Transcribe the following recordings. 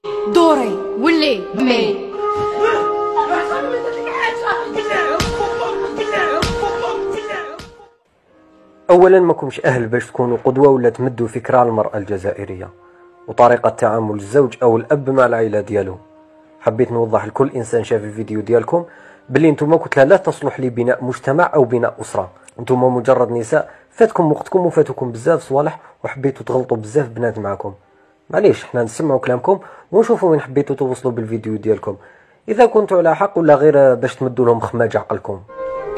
دوري ولي مي. اولا ماكمش اهل باش تكونوا قدوه ولا تمدوا فكره على المراه الجزائريه وطريقه تعامل الزوج او الاب مع العائله ديالو. حبيت نوضح لكل انسان شاف الفيديو ديالكم بلي نتوما كتله لا تصلح لبناء مجتمع او بناء اسره. نتوما مجرد نساء فاتكم وقتكم وفاتكم بزاف صوالح وحبيتوا تغلطوا بزاف بنات معكم. معليش حنا نسمعوا كلامكم ونشوفوا وين حبيتوا توصلوا بالفيديو ديالكم، اذا كنتوا على حق ولا غير باش تمدوا لهم خماج عقلكم.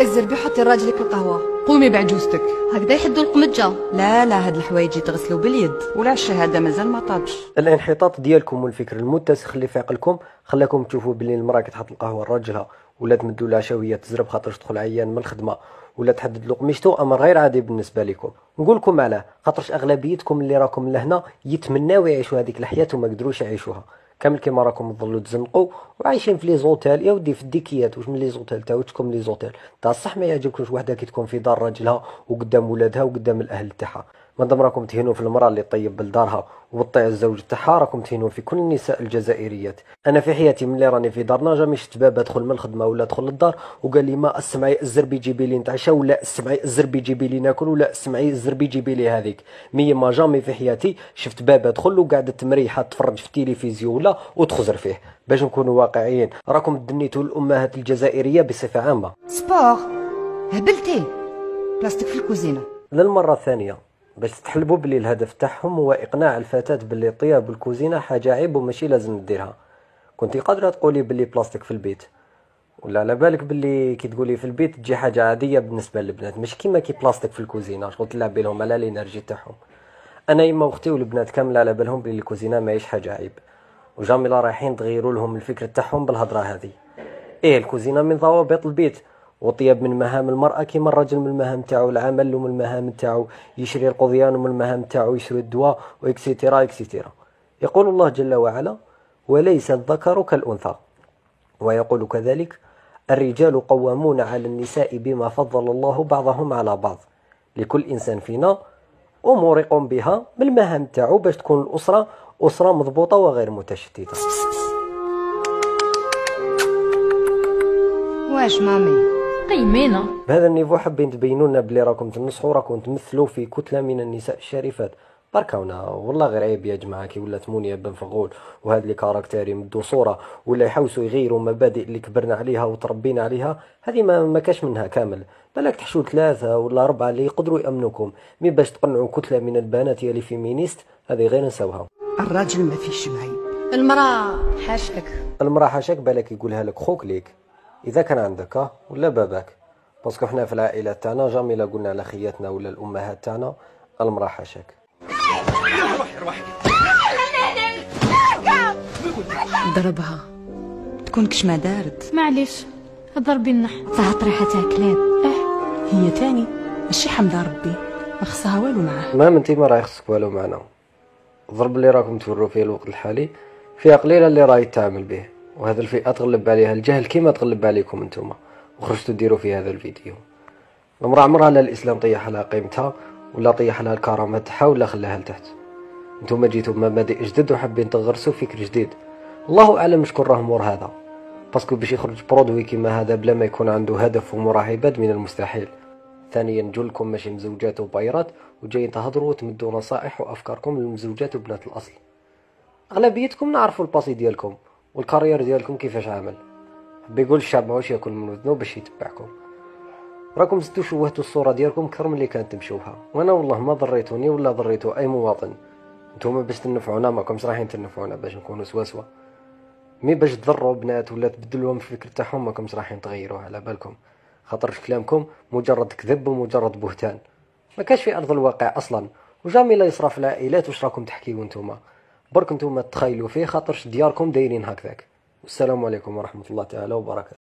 الزربي حطي راجلك القهوه. قومي بعجوزتك. هكذا يحدوا القمجه. لا هاد الحوايج يتغسلوا باليد، ولا الشهاده مازال ما طابش. الانحطاط ديالكم والفكر المتسخ اللي في عقلكم خلاكم تشوفوا باللي المراه كتحط القهوه لراجلها ولا تمدوا لها شويه تزرب خاطر تدخل عيان من الخدمه ولا تحدد له قميشته امر غير عادي بالنسبه لكم. نقول لكم علاه، خاطرش اغلبيتكم اللي راكم لهنا يتمناو يعيشوا هذيك الحياه وما قدروش يعيشوها كامل كيما راكم تظلوا تزنقوا وعايشين في لي زوتيل. يا ودي في الديكيات واش من لي زوتيل تاعكم لي زوتيل تاع الصح ما يعجبكمش وحده كي تكون في دار راجلها وقدام ولادها وقدام الاهل تاعها. مادام راكم تهينوا في المراه اللي طيب لدارها وبطيع الزوج تاعها راكم تهينوا في كل النساء الجزائريات. انا في حياتي ملي راني في دارنا جامي شفت باب ادخل من الخدمه ولا ادخل للدار وقال لي ما اسمعي الزربي جيبي لي نتعشى ولا اسمعي الزربي جيبي لي ناكل ولا اسمعي الزربي جيبي لي هذيك. مي ما جامي في حياتي شفت باب ادخل وقعدت مريحه تفرج في التلفزيون ولا وتخزر فيه. باش نكونوا واقعيين راكم دنيتوا الامهات الجزائريه بصفه عامه. سبور هبلتي بلاستيك في الكوزينه. للمره الثانيه باش تحلبوا بلي الهدف تاعهم هو اقناع الفتاه بلي الطياب والكوزينه حاجه عيب وماشي لازم ديرها. كنتي قادره تقولي بلي بلاستيك في البيت ولا على بالك بلي كي تقولي في البيت تجي حاجه عاديه بالنسبه للبنات مش كيما كي بلاستيك في الكوزينه شغل تلعبي لهم على الانرجي تاعهم. انا يما واختي والبنات كامل على بالهم بلي الكوزينه ماهيش حاجه عيب وجامي لا رايحين تغيروا لهم الفكر تاعهم بالهضره هذه. ايه الكوزينه من ضوابط البيت وطيب من مهام المرأة كيما الرجل من المهام تاعو العمل ومن المهام تاعو يشري القضيان ومن المهام تاعو يشري الدواء واكسيتيرا اكسيتيرا. يقول الله جل وعلا وليس الذكر كالأنثى، ويقول كذلك الرجال قوامون على النساء بما فضل الله بعضهم على بعض. لكل إنسان فينا أمور يقوم بها بالمهام تاعو باش تكون الأسرة أسرة مضبوطة وغير متشتتة. واش مامي قيمينا بهذا النيفو حابين تبينوا لنا بلي راكم تنصحوا راكم تمثلوا في كتله من النساء الشريفات. بركاونا والله غير عيب يا جماعه كي ولات مونيا بن فغول وهاد لي كاركتير يمدوا صوره ولا يحوسوا يغيروا مبادئ اللي كبرنا عليها وتربينا عليها. هذه ما كاش منها كامل. بالك تحشوا 3 ولا 4 اللي يقدروا يامنوكم. مي باش تقنعوا كتله من البنات يا لي فيمينيست هذه غير نساوها. الراجل ما فيش معيب. المراه حاشك. المراه حاشاك بالك يقولها لك خوك ليك اذا كان عندك ولا باباك. باسكو حنا في العائلات تاعنا جامي لا قلنا على خياتنا ولا الامهات تاعنا المراه حاشاك. ضربها تكون كش ما دارت. معليش ضربي النح فيها طريحه تاع كلاب. هي تاني ماشي حمده ربي ما خصها والو معاه. المهم انت ما راه يخصك والو معنا. الضرب اللي راكم توروا فيه الوقت الحالي فئه قليله اللي راهي تتعامل به وهذا الفئه تغلب عليها الجهل كيما تغلب عليكم انتم وخرجتوا ديروا في هذا الفيديو. المراه عمرها لا الاسلام طيح لها قيمتها ولا طيح لها الكرامه تاعها ولا خلاها لتحت. انتم جيتوا بمبادئ جدد وحابين تغرسوا فكر جديد. الله اعلم شكون راه مور هذا باسكو باش يخرج برودوي كيما هذا بلا ما يكون عنده هدف وموراه عباد من المستحيل. ثانيا نجولكم ماشي مزوجات وبايرات وجايين تهضروا وتمدوا نصائح وافكاركم للمزوجات وبنات الاصل. اغلبيتكم نعرفوا الباسي ديالكم والكارير ديالكم كيفاش عامل. بيقول الشعب ماهوش ياكل من وذنه باش يتبعكم. راكم زدتوا شوهتوا الصوره ديالكم اكثر من اللي كانت تمشوها وانا والله ما ضريتوني ولا ضريتوا اي مواطن. نتوما باش تنفعونا ماكمش رايحين تنفعونا باش نكونوا سواسوا. مي باش تضروا بنات ولا تبدلوهم في الفكر تاعهم ماكمش رايحين تغيروها على بالكم. خاطر كلامكم مجرد كذب ومجرد بهتان ما كاش في ارض الواقع اصلا وجامي لا يصرى في العائلات. واش راكم تحكيو نتوما برك نتوما تخيلوا فيه خاطرش دياركم دايرين هكذاك. والسلام عليكم ورحمه الله تعالى وبركاته.